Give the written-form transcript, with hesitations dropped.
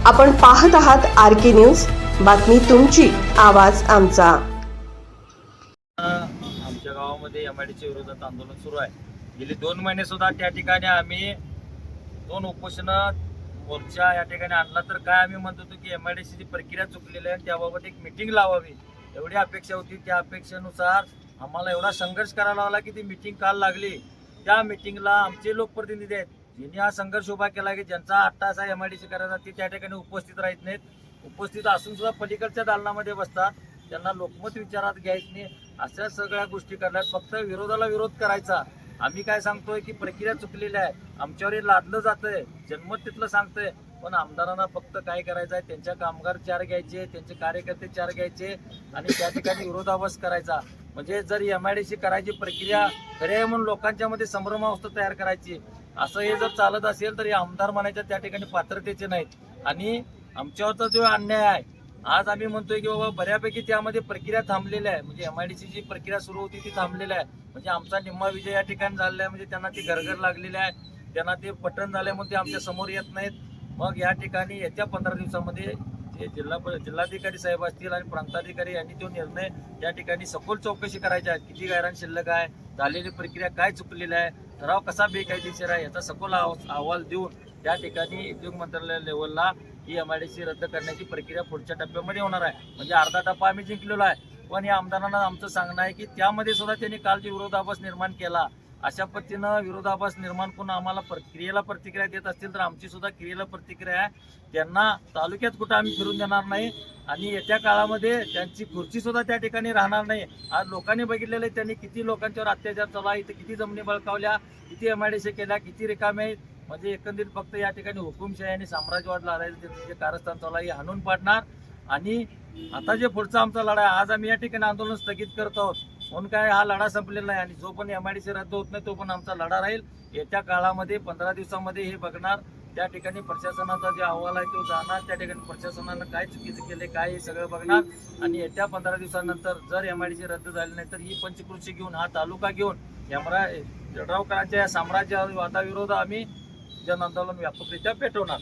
आपण पाहत आहात RK न्यूज, बातमी तुमची, आवाज आमचा। आमच्या गावामध्ये MIDC विरोधात आंदोलन सुरू आहे। गेली 2 महिने सुद्धा त्या ठिकाणी आम्ही 2 उपोषण मोर्चा या ठिकाणी आणला, तर काय आम्ही म्हणत होतो की MIDC ची प्रक्रिया चुकलेली आहे, त्याबाबत एक मीटिंग लावावी एवढी अपेक्षा होती। त्या अपेक्षेनुसार आम्हाला एवढा संघर्ष करावा लागला की ती मीटिंग काल लागली। त्या मीटिंगला आमचे लोकप्रतिनिधी आहेत ज्यांनी हा संघर्ष उभा केला की ज्यांचा अट्टाहास MIDC करायचा, ते त्या ठिकाणी उपस्थित राहत नाहीत। उपस्थित असून सुद्धा पलीकडच्या दालनामध्ये बसतात, त्यांना लोकमत विचारात घ्यायचं नाही, अशा सगळ्या गोष्टी करण्यात फक्त विरोधाला विरोध करायचा। आम्ही काय सांगतोय की प्रक्रिया चुकलेली आहे, आमच्यावर हे लादलं जातंय, जन्मत तिथलं सांगतोय, पण आमदारांना फक्त काय करायचं आहे, त्यांच्या कामगार 4 घ्यायचे, त्यांचे कार्यकर्ते 4 घ्यायचे आणि त्या ठिकाणी विरोधाभास करायचा। म्हणजे जर MIDC करायची प्रक्रिया खरी आहे म्हणून लोकांच्या मध्ये संभ्रमावस्था तयार करायची, असं हे जर चालत असेल तर हे आमदार म्हणायच्या त्या ठिकाणी पात्रतेचे नाहीत। आणि आमच्यावरचा जो अन्याय आहे, आज आम्ही म्हणतोय की बाबा बऱ्यापैकी त्यामध्ये प्रक्रिया थांबलेली आहे, म्हणजे MIDC जी प्रक्रिया सुरू होती ती थांबलेली आहे। म्हणजे आमचा निम्मा विजय या ठिकाणी झालेला आहे, म्हणजे त्यांना ती घरघर लागलेली आहे, त्यांना ते पटन झाले म्हणून ते आमच्या समोर येत नाहीत। मग या ठिकाणी येत्या 15 दिवसामध्ये जे जिल्हाधिकारी साहेब असतील आणि प्रांताधिकारी यांनी तो निर्णय त्या ठिकाणी सखोल चौकशी करायची आहे, किती गायरान शिल्लक आहे, झालेली प्रक्रिया काय चुकलेली आहे, ठराव कसा बेकायदेशीर आहे, याचा सखोल अहवाल देऊन त्या ठिकाणी उद्योग मंत्रालय लेवलला ही MIDC रद्द करण्याची प्रक्रिया पुढच्या टप्प्यामध्ये होणार आहे। म्हणजे अर्धा टप्पा आम्ही जिंकलेलो आहे, पण या आमदारांना आमचं सांगणं आहे की त्यामध्ये सुद्धा त्यांनी काल जे विरोधाभास निर्माण केला, अशा पद्धतीनं विरोधाभास निर्माण करून आम्हाला क्रियेला प्रतिक्रिया देत असतील तर आमची सुद्धा क्रियेला प्रतिक्रिया आहे। त्यांना तालुक्यात कुठं आम्ही फिरून देणार नाही आणि येत्या काळामध्ये त्यांची खुर्ची सुद्धा त्या ठिकाणी राहणार नाही। आज लोकांनी बघितलेलं आहे त्यांनी किती लोकांच्यावर अत्याचार चालला, इथं किती जमिनी बळकावल्या, किती MIDC केल्या, किती रिकामे आहेत। म्हणजे एकंदरीत फक्त या ठिकाणी हुकुमशाही आणि साम्राज्यवाद लढायचं जे कारस्थान चालू आहे हे हाणून पाडणार। आणि आता जे पुढचा आमचा लढा आहे, आज आम्ही या ठिकाणी आंदोलन स्थगित करत आहोत म्हणून काय हा लढा संपलेला नाही आणि जो पण MIDC रद्द होत नाही तो पण आमचा लढा राहील। येत्या काळामध्ये 15 दिवसामध्ये हे बघणार, त्या ठिकाणी प्रशासनाचा जे अहवाल आहे तो जाणार, त्या ठिकाणी प्रशासनानं काय चुकीचं केले काय हे सगळं बघणार आणि येत्या 15 दिवसानंतर जर MIDC रद्द झाली नाही तर ही पंचकृषी घेऊन, हा तालुका घेऊन जळगावकरांच्या या साम्राज्यवादाविरोधात आम्ही जन आंदोलन व्यापकरित्या पेटवणार।